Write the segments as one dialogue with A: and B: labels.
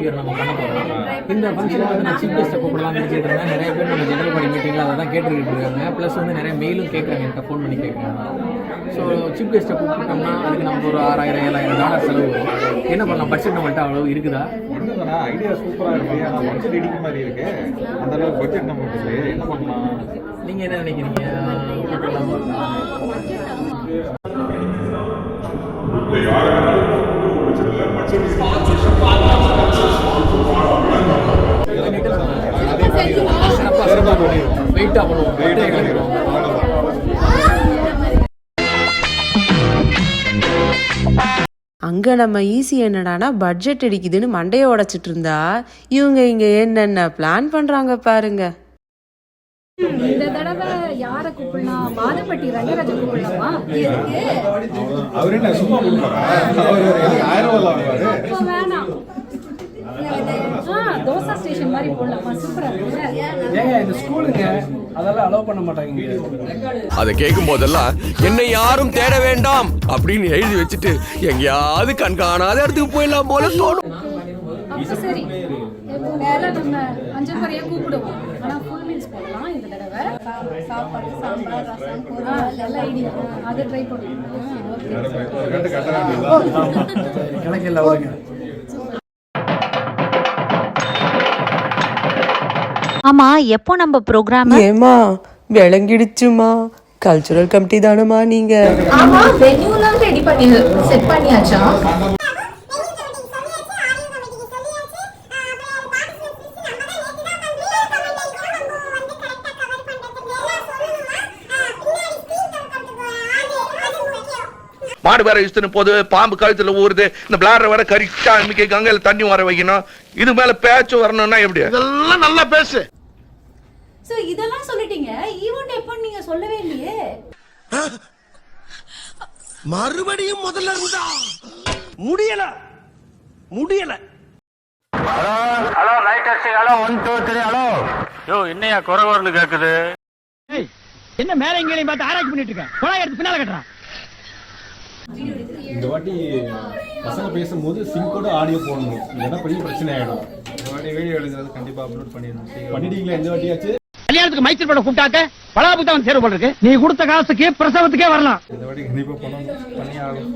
A: Year நம்ம பண்ண போகிறோம். இந்த ஃபங்க்ஷனில் வந்து நான் சீஃப் கெஸ்ட்டை கூப்பிடலாம்னு நினச்சிட்டு இருந்தேன். நிறைய பேர் நம்ம ஜெனரல் பாடி மீட்டிங்கில் அதை தான் கேட்டுக்கிட்டு இருக்காங்க. ப்ளஸ் வந்து நிறைய மெயிலும் கேட்குறாங்க, என்கிட்ட ஃபோன் பண்ணி கேட்குறாங்க. ஸோ சீஃப் கெஸ்ட்டை கூப்பிட்டோம்னா அதுக்கு நமக்கு ஒரு $6000-7000 செலவு வரும். என்ன பண்ணலாம்? பட்ஜெட் நம்மள்ட்ட அவ்வளோ இருக்குதா?
B: ஐடியா சூப்பராக இருக்குது, ஆனால் பட்ஜெட் இடிக்க மாதிரி இருக்கு. அந்த அளவுக்கு பட்ஜெட் நம்மளுக்கு என்ன பண்ணலாம்?
A: நீங்கள் என்ன நினைக்கிறீங்க? வெயிட்டா பண்ணுவோம்.
C: அங்கே நம்ம ஈஸி என்னடானா பட்ஜெட் அடிக்குதுன்னு மண்டையை உடைச்சிட்டு இருந்தா இவங்க இங்க என்னென்ன பிளான் பண்றாங்க பாருங்க.
D: இந்த தடவை யார கூப்பிடலாம்? வாதப்பட்டி ரங்கராஜ கூப்பிடலாமா?
B: அவரு என்ன சும்மா
D: வேணாம், தோசா ஸ்டேஷன் மாதிரி போடலாமா? சூப்பரா இருக்குல்ல?
A: ஏங்க இந்த ஸ்கூலுங்க அதெல்லாம் அலோவ் பண்ண மாட்டாங்க.
E: அதை கேட்கும் போதெல்லாம் என்னை யாரும் தேட வேண்டாம் அப்படின்னு எழுதி வச்சுட்டு எங்கேயாவது கண்காணாத இடத்துக்கு போயிடலாம் போல தோணும்.
D: அப்ப சரி, வேலை நம்ம அஞ்சல் வரைய கூப்பிடுவோம். ஆனா ஃபுல் மீல்ஸ் போடலாம் இந்த தடவை. சாப்பாடு, சாம்பார், ரசம், பொரியல் நல்ல ஐடியா. அதை ட்ரை பண்ணுவோம்.
A: கணக்கில் ஓகே.
F: ஆமா, எப்போ நம்ம ப்ரோக்ராம்?
C: ஏமா விளங்கிடுச்சுமா, கல்ச்சுரல் கமிட்டி தானமா நீங்க?
D: ஆமா, வென்யூலாம் ரெடி பண்ணி செட் பண்ணியாச்சா?
E: மாடு வேற இஷ்டம் போது, பாம்பு கழுத்துல ஊறுது, இந்த பிளாடர் வேற கரிச்சா அன்னைக்கு கங்கையில தண்ணி வர வைக்கணும். இது மேல பேச்சு வரணும்னா எப்படி? இதெல்லாம் நல்லா பேசு.
D: சோ இதெல்லாம் சொல்லிட்டீங்க, ஈவென்ட் எப்போ நீங்க சொல்லவே இல்லையே?
E: மறுபடியும் முதல்ல இருந்தா முடியல.
G: ஹலோ லைட் அடிச்சு, ஹலோ 1 2 3 ஹலோ. யோ என்னையா குறவர்னு கேக்குது?
H: என்ன மேல இங்கேயும் பார்த்து ஆராய்ச்சி பண்ணிட்டு இருக்கேன். கொலை எடுத்து பின்னால கட்டுறான்.
B: இந்த வாட்டி பசங்க பேசும்போது சிங்கோட ஆடியோ போடணும், இல்லைன்னா பெரிய பிரச்சனை ஆயிடும். இந்த வாட்டி வீடியோ எடுக்கிறது கண்டிப்பா அப்லோட் பண்ணிட்டீங்களா? எந்த வாட்டியாச்சு
H: கல்யாணத்துக்கு மைசூர் படம் கூப்பிட்டாக்க பலாபுத்தா வந்து சேர போல நீ கொடுத்த காசுக்கு பிரசவத்துக்கே வரலாம்.
B: இந்த வாட்டி கண்டிப்பா பண்ணி ஆகும்.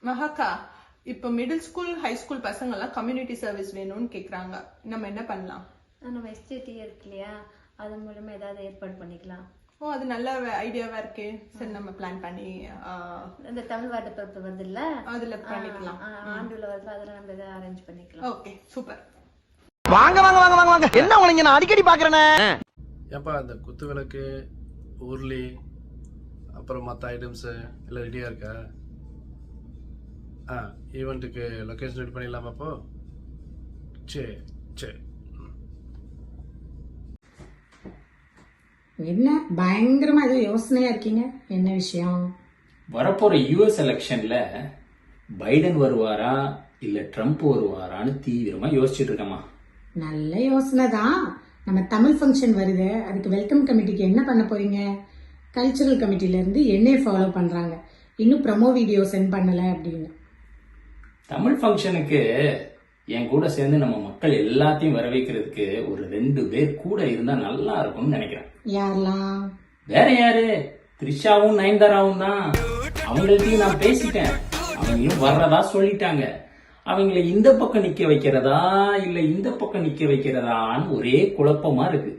I: மகாக்கா, இப்போ மிடில் ஸ்கூல் ஹை ஸ்கூல் பசங்க எல்லாம் கம்யூனிட்டி சர்வீஸ் வேணும்னு கேக்குறாங்க. நம்ம என்ன பண்ணலாம்?
J: நம்ம எஸ்டிடி இருக்கு இல்லையா, அது மூலமா ஏதாவது ஏற்பாடு பண்ணிக்கலாம்.
I: ஓ, அது நல்ல ஐடியாவா இருக்கே. சரி, நம்ம பிளான் பண்ணி
J: இந்த தமிழ் வார்த்தை பிறப்பு வருது இல்ல,
I: அதுல பண்ணிக்கலாம்.
J: ஆண்டுல வருது, அதெல்லாம் நம்ம ஏதாவது அரேஞ்ச் பண்ணிக்கலாம்.
I: Okay, super.
H: வாங்க வாங்க வாங்க வாங்க வாங்க. என்ன உனக்கு நான் அடிக்கடி பாக்குறேனே.
K: ஏப்பா இந்த குத்து விளக்கு, உருளி, அப்புறம் மற்ற ஐட்டம்ஸ் எல்லாம் ரெடியா இருக்கா? ஈவெண்ட்டுக்கு லொக்கேஷன் ரெடி பண்ணிடலாமா அப்போ? சரி சரி.
L: என்ன பயங்கரமா ஏதோ யோசனையா இருக்கீங்க? என்ன விஷயம்?
M: வரப்போற யுஎஸ் எலெக்ஷன்ல பைடன் வருவாரா இல்ல ட்ரம்ப் வருவாரான்னு தீவிரமா யோசிச்சுட்டு இருக்கமா.
L: நல்ல யோசனை தான். நம்ம தமிழ் ஃபங்க்ஷன் வருது, அதுக்கு வெல்கம் கமிட்டிக்கு என்ன பண்ண போறீங்க? கல்ச்சுரல் கமிட்டில இருந்து என்னைய ஃபாலோ பண்றாங்க, இன்னும் ப்ரமோ வீடியோ சென்ட் பண்ணல அப்படின்னு.
M: தமிழ் ஃபங்க்ஷனுக்கு என் கூட சேர்ந்து நம்ம மக்கள் எல்லாத்தையும் வர வைக்கிறதுக்கு ஒரு 2 பேர் கூட இருந்தா நல்லா இருக்கும்னு நினைக்கிறேன்.
L: யாரெல்லாம்?
M: வேற யாரு, த்ரிஷாவும் நயன்தாராவும் தான். அவங்கள்ட்டையும் நான் பேசிட்டேன், அவங்களும் வர்றதா சொல்லிட்டாங்க. அவங்கள இந்த பக்கம் நிக்க வைக்கிறதா இல்ல இந்த பக்கம் நிக்க வைக்கிறதான்னு ஒரே குழப்பமா இருக்கு.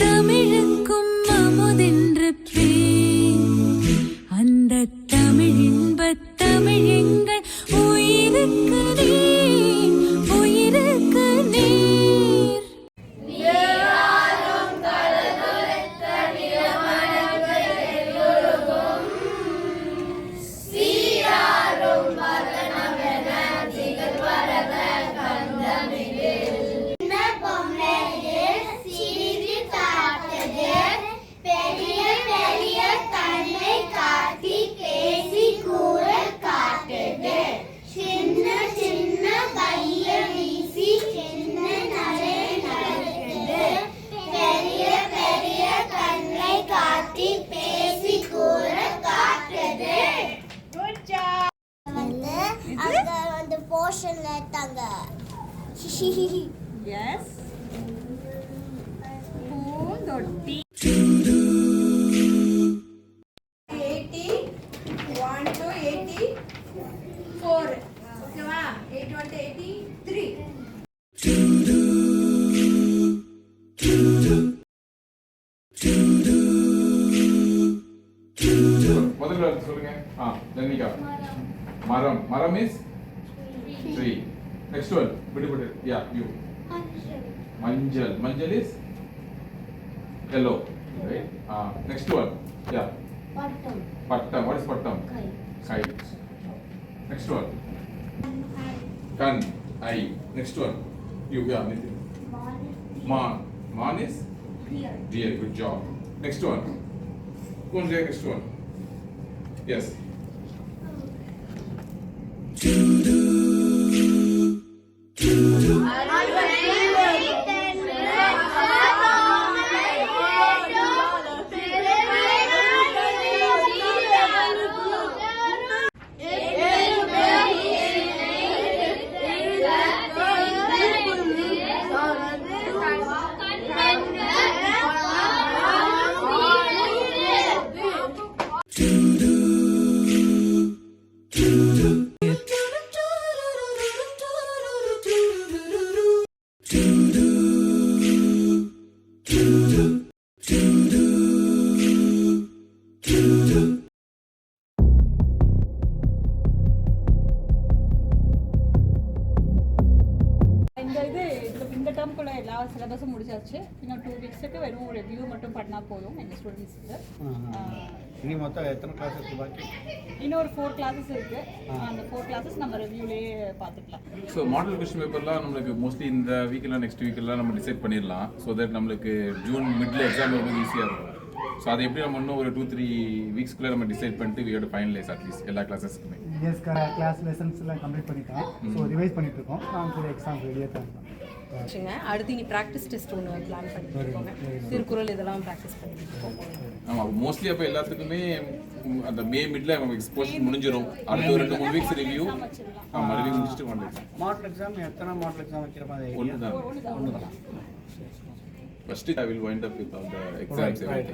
F: தமிழுக்கும் அமுதென்று அந்த தமிழ் இன்பத் தமிழ் எங்கள் உயிருக்கு நீர், உயிருக்கு நீர்.
J: பொம்மை
D: எஸ் பூந்தொட்டி
N: 81 to 84 ஓகேவா 81 to 83
O: முதல்ல சொல்லுங்க ஜெனிகா மரம் மரம் இஸ் ட்ரீ நெக்ஸ்ட் ஒன் விடு யா யூ மஞ்சள் மஞ்சள் is yellow right next one yeah pattam what is pattam kite next one kan eye next one you yeah Nitin man is deer good job next one who's there next one yes
D: இந்த டேர்ம்குள்ள எல்லா சிலபஸும் முடிச்சாச்சு. இன்னும் 2 வீக்ஸுக்கு வெறும் review மட்டும் பண்ணா போதும் எங்க ஸ்டூடெண்ட்ஸ்க்கு.
B: இனி மொத்தம் எத்தனை கிளாஸ் இருக்கு பாக்கி?
D: இன்னும் ஒரு 4 கிளாसेस இருக்கு. அந்த 4 கிளாसेस நம்ம ரிவ்யூலயே பார்த்துக்கலாம்.
O: ஸோ மாடல் கொஸ்டின் பேப்பர்லாம் நம்மளுக்கு மோஸ்ட்லி இந்த வீக்கெல்லாம் நெக்ஸ்ட் வீக்கெல்லாம் நம்ம டிசைட் பண்ணிடலாம். ஸோ தட் நம்மளுக்கு ஜூன் மிட்ல எக்ஸாம் ரொம்ப ஈஸியாக இருக்கும். ஸோ அதை எப்படி நம்ம இன்னும் ஒரு 2-3 வீக்ஸ்க்குள்ளே நம்ம டிசைட் பண்ணிட்டு we have to finalize at least எல்லா கிளாஸஸ்க்குமே.
P: எஸ் கிளாஸ் லெசன்ஸ் எல்லாம் கம்ப்ளீட் பண்ணிட்டோம். ஸோ ரிவைஸ் பண்ணிட்டு இருக்கோம். நான் கூட எக்ஸாம் ரெடியாக தான் இருக்கேன்.
Q: அடுத்து இனி ப்ராக்டிஸ் டெஸ்ட் ஒன்று பிளான் பண்ணிட்டு இருக்கோங்க. திருக்குறள் இதெல்லாம் ப்ராக்டிஸ் பண்ணிட்டு இருக்கோம்.
O: ஆமாம் மோஸ்ட்லி அப்போ எல்லாத்துக்குமே அந்த மே மிட்ல நம்ம எக்ஸ்போஷன் முடிஞ்சிடும். அடுத்த ஒரு 2-3 வீக்ஸ் ரிவ்யூ ரிவ்யூ முடிச்சுட்டு வந்துடுவோம்.
P: மாடல் எக்ஸாம் எத்தனை மாடல் எக்ஸாம் வைக்கிற மாதிரி
O: ஒன்று தான். First I will wind up with all the exams.
P: Right.